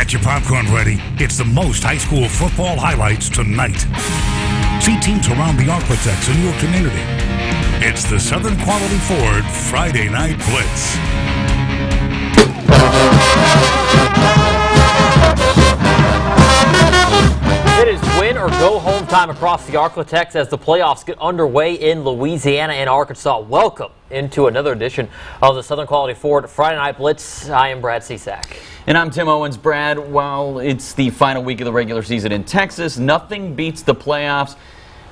Get your popcorn ready. It's the most high school football highlights tonight. See teams around the Architects in your community. It's the Southern Quality Ford Friday Night Blitz. It is win or go home time across the Architects as the playoffs get underway in Louisiana and Arkansas. Welcome into another edition of the Southern Quality Ford Friday Night Blitz. I am Brad Cisak. And I'm Tim Owens. Brad, while it's the final week of the regular season in Texas, nothing beats the playoffs.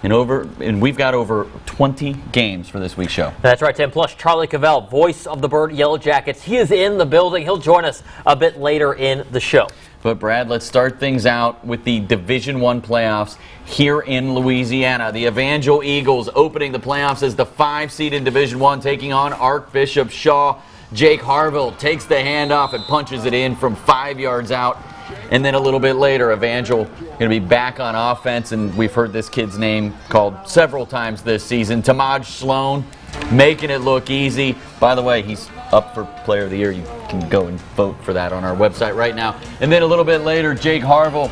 And we've got over 20 games for this week's show. That's right, Tim. Plus, Charlie Cavell, voice of the Bird Yellow Jackets. He is in the building. He'll join us a bit later in the show. But, Brad, let's start things out with the Division I playoffs here in Louisiana. The Evangel Eagles opening the playoffs as the 5 seed in Division I, taking on Archbishop Shaw. Jake Harville takes the handoff and punches it in from 5 yards out. And then a little bit later, Evangel going to be back on offense, and we've heard this kid's name called several times this season. Tamaj Sloan making it look easy. By the way, he's up for Player of the Year. You can go and vote for that on our website right now. And then a little bit later, Jake Harville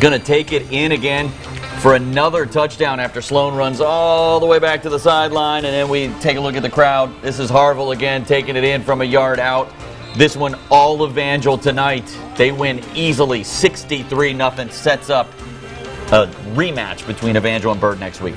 going to take it in again for another touchdown after Sloan runs all the way back to the sideline. And then we take a look at the crowd. This is Harville again taking it in from a yard out. This one, all Evangel tonight. They win easily, 63-0. Sets up a rematch between Evangel and Bird next week.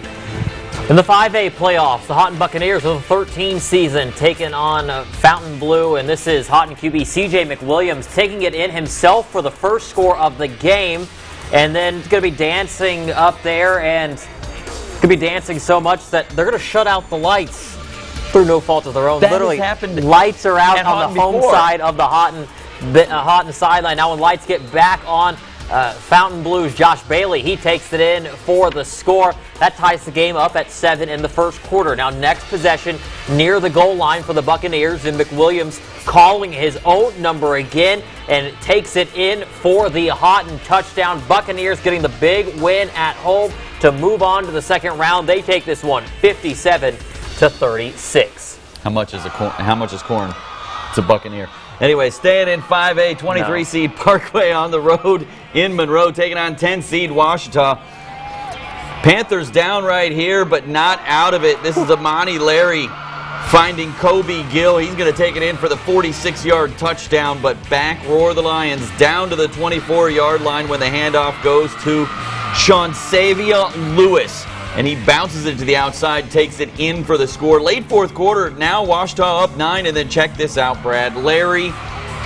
In the 5A playoffs, the Hotend Buccaneers of the 13th season taking on Fountainbleu, and this is Hotend QB C.J. McWilliams taking it in himself for the first score of the game, and then going to be dancing up there, and going to be dancing so much that they're going to shut out the lights. Through no fault of their own. That literally, happened lights are out on the home before. side of the Hotend sideline. Now when lights get back on, Fountainbleu's Josh Bailey, he takes it in for the score. That ties the game up at 7 in the first quarter. Now next possession near the goal line for the Buccaneers, and McWilliams calling his own number again and takes it in for the Hotend touchdown. Buccaneers getting the big win at home to move on to the second round. They take this one 57-36. How much is corn? It's a Buccaneer. Anyway, staying in 5A, 23 seed Parkway on the road in Monroe, taking on 10 seed Washita. Panthers down right here, but not out of it. This is Amani Larry finding Kobe Gill. He's going to take it in for the 46-yard touchdown, but back roar the Lions down to the 24-yard line when the handoff goes to Shawn'Savia Lewis. And he bounces it to the outside, takes it in for the score. Late fourth quarter, now Washita up 9, and then check this out, Brad. Larry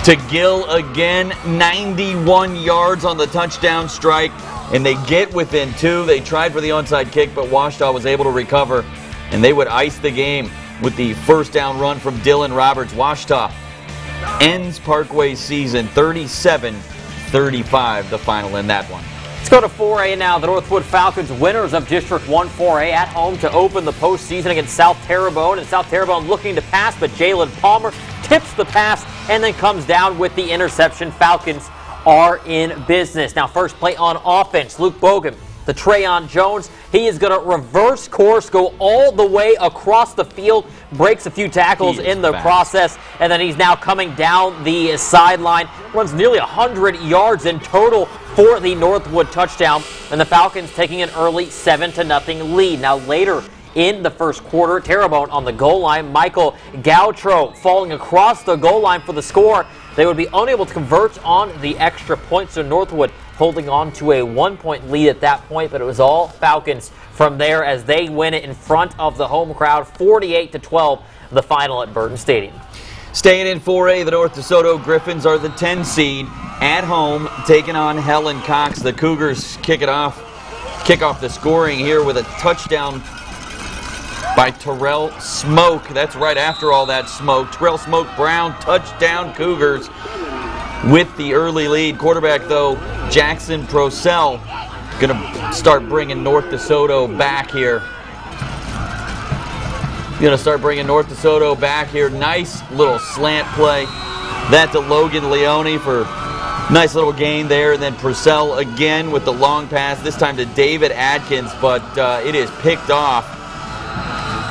to Gill again, 91 yards on the touchdown strike, and they get within 2. They tried for the onside kick, but Washita was able to recover, and they would ice the game with the first down run from Dylan Roberts. Washita ends Parkway's season 37-35, the final in that one. Let's go to 4A now. The Northwood Falcons, winners of District 1 4A, at home to open the postseason against South Terrebonne. And South Terrebonne looking to pass, but Jalen Palmer tips the pass and then comes down with the interception. Falcons are in business. Now first play on offense. Luke Bogan, the Trayon Jones, he is going to reverse course, go all the way across the field, breaks a few tackles in the process, and then he's now coming down the sideline, runs nearly 100 yards in total for the Northwood touchdown, and the Falcons taking an early 7-0 lead. Now later in the first quarter, Terrebonne on the goal line, Michael Gautreaux falling across the goal line for the score. They would be unable to convert on the extra point, so Northwood holding on to a 1-point lead at that point, but it was all Falcons from there as they win it in front of the home crowd, 48-12, the final at Burton Stadium. Staying in 4A, the North DeSoto Griffins are the 10 seed at home, taking on Helen Cox. The Cougars kick off the scoring here with a touchdown by Terrell Smoke. That's right after all that smoke. Terrell Smoke Brown, touchdown Cougars with the early lead. Quarterback, though, Jackson Procell, going to start bringing North DeSoto back here. Nice little slant play. That to Logan Leone for nice little gain there. And then Purcell again with the long pass, this time to David Adkins, but it is picked off.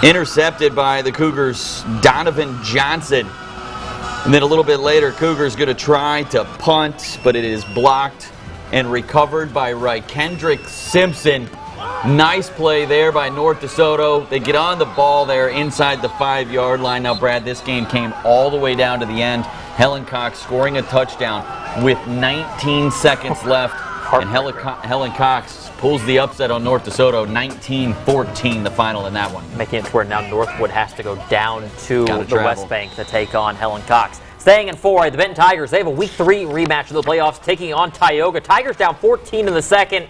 Intercepted by the Cougars' Donovan Johnson. And then a little bit later, Cougars going to try to punt, but it is blocked and recovered by right. Kendrick Simpson. Nice play there by North DeSoto. They get on the ball there inside the 5-yard line. Now, Brad, this game came all the way down to the end. Helen Cox scoring a touchdown with 19 seconds left. And Helen Cox pulls the upset on North DeSoto, 19-14 the final in that one. Making it to where now Northwood has to go down to the West Bank to take on Helen Cox. Staying in 4A, the Benton Tigers, they have a Week 3 rematch of the playoffs taking on Tioga. Tigers down 14 in the second.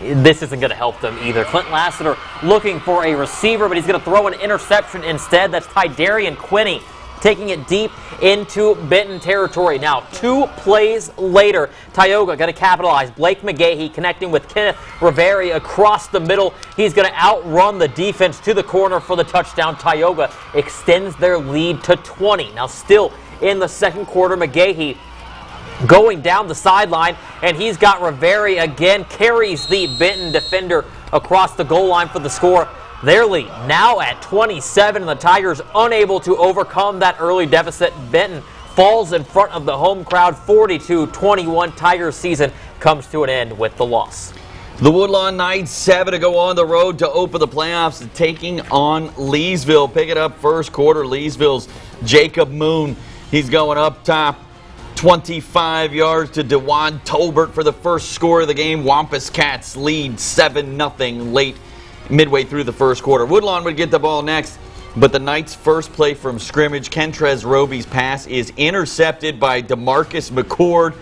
This isn't going to help them either. Clint Lassiter looking for a receiver, but he's going to throw an interception instead. That's Tidarian Quinney taking it deep into Benton territory. Now, 2 plays later, Tioga going to capitalize. Blake McGahee connecting with Kenneth Riveri across the middle. He's going to outrun the defense to the corner for the touchdown. Tioga extends their lead to 20. Now, still in the second quarter, McGahee going down the sideline, and he's got Riveri again, carries the Benton defender across the goal line for the score. Their lead now at 27, and the Tigers unable to overcome that early deficit. Benton falls in front of the home crowd, 42-21. Tigers season comes to an end with the loss. The Woodlawn Knights 7 to go on the road to open the playoffs, taking on Leesville. Pick it up first quarter. Leesville's Jacob Moon. He's going up top. 25 yards to DeJuan Tolbert for the first score of the game. Wampus Cats lead 7-0 late midway through the first quarter. Woodlawn would get the ball next, but the Knights' first play from scrimmage, Kentrez Roby's pass is intercepted by DeMarcus McCord.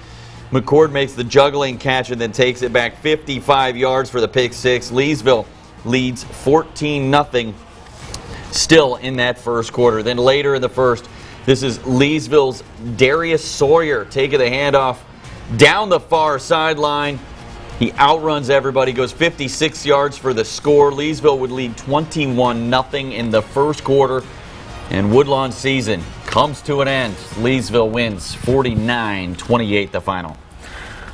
McCord makes the juggling catch and then takes it back 55 yards for the pick six. Leesville leads 14-0 still in that first quarter. Then later in the first, this is Leesville's Darius Sawyer taking the handoff down the far sideline. He outruns everybody, goes 56 yards for the score. Leesville would lead 21-0 in the first quarter, and Woodlawn's season comes to an end. Leesville wins 49-28 the final. All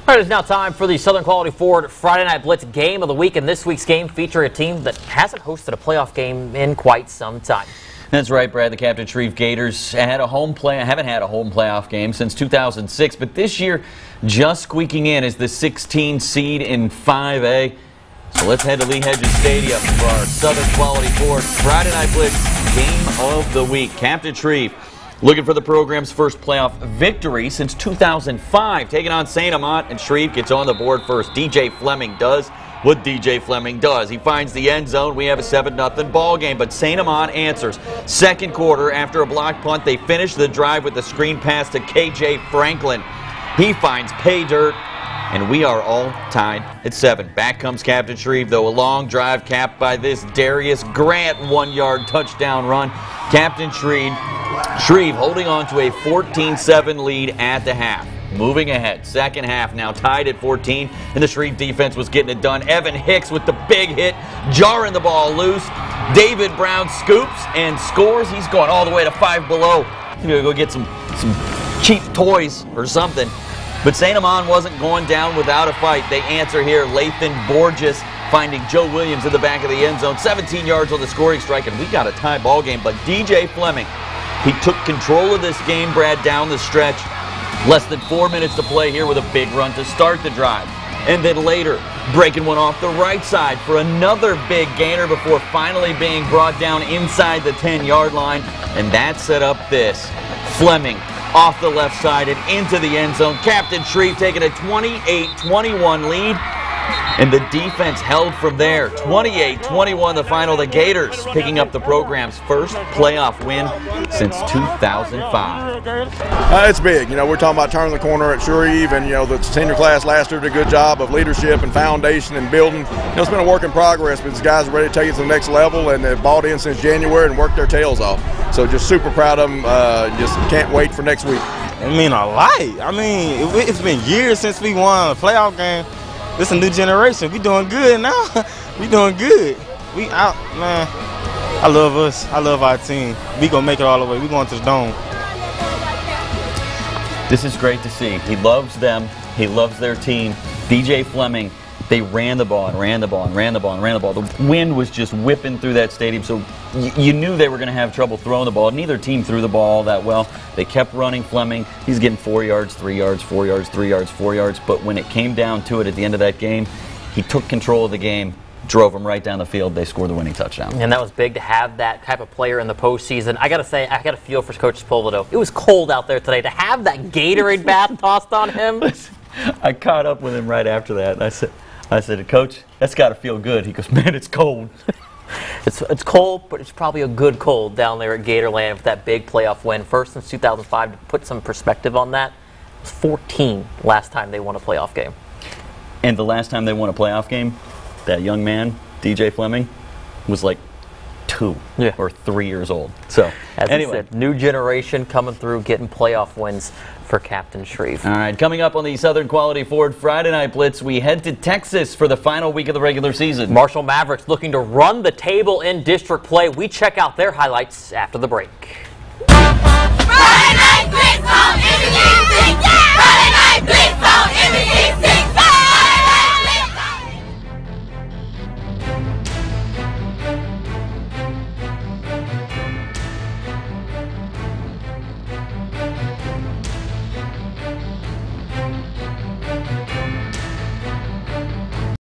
right, it's now time for the Southern Quality Ford Friday Night Blitz Game of the Week, and this week's game featuring a team that hasn't hosted a playoff game in quite some time. That's right, Brad. The Captaintree Gators haven't had a home playoff game since 2006, but this year just squeaking in as the 16 seed in 5A. So let's head to Lee Hedges Stadium for our Southern Quality Ford Friday Night Blitz Game of the Week. Captaintree looking for the program's first playoff victory since 2005, taking on St. Amant, and Shreve gets on the board first. DJ Fleming does what DJ Fleming does. He finds the end zone. We have a 7-0 ball game, but St. Amant answers. Second quarter, after a blocked punt, they finish the drive with a screen pass to KJ Franklin. He finds pay dirt, and we are all tied at 7. Back comes Captaintree, though a long drive capped by this Darius Grant 1-yard touchdown run. Captaintree Shreve holding on to a 14-7 lead at the half. Moving ahead, second half now tied at 14, and the Shreve defense was getting it done. Evan Hicks with the big hit, jarring the ball loose. David Brown scoops and scores. He's going all the way to Five Below. He's going to go get some cheap toys or something. But St. Amant wasn't going down without a fight. They answer here. Lathan Borges finding Joe Williams in the back of the end zone. 17 yards on the scoring strike, and we got a tie ball game. But DJ Fleming, he took control of this game, Brad, down the stretch. Less than 4 minutes to play here with a big run to start the drive. And then later, breaking one off the right side for another big gainer before finally being brought down inside the 10-yard line. And that set up this. Fleming off the left side and into the end zone. Captaintree taking a 28-21 lead. And the defense held from there. 28-21 the final. The Gators picking up the program's first playoff win since 2005. It's big. You know, we're talking about turning the corner at Shreve, and, you know, the senior class last year did a good job of leadership and foundation and building. You know, it's been a work in progress, but these guys are ready to take it to the next level, and they've bought in since January and worked their tails off. So just super proud of them. Just can't wait for next week. I mean, a lot. I mean, it's been years since we won a playoff game. This is a new generation. We doing good now. We doing good. We out, man. I love us. I love our team. We gonna make it all the way. We going to the Dome. This is great to see. He loves them. He loves their team. DJ Fleming They ran the ball and ran the ball and ran the ball and ran the ball. The wind was just whipping through that stadium, so you knew they were going to have trouble throwing the ball. Neither team threw the ball that well. They kept running Fleming. He's getting 4 yards, 3 yards, 4 yards, 3 yards, 4 yards. But when it came down to it at the end of that game, he took control of the game, drove them right down the field. They scored the winning touchdown. And that was big to have that type of player in the postseason. I got to say, I got to feel for Coach Sepulveda. It was cold out there today. To have that Gatorade bath tossed on him. I caught up with him right after that. I said, Coach, that's got to feel good. He goes, man, it's cold. It's cold, but it's probably a good cold down there at Gatorland with that big playoff win. First since 2005. To put some perspective on that, it was 14 last time they won a playoff game. And the last time they won a playoff game, that young man, DJ Fleming, was like 2 or 3 years old. So, as anyway. I said, new generation coming through, getting playoff wins for Captaintree. All right, coming up on the Southern Quality Ford Friday Night Blitz, we head to Texas for the final week of the regular season. Marshall Mavericks looking to run the table in district play. We check out their highlights after the break.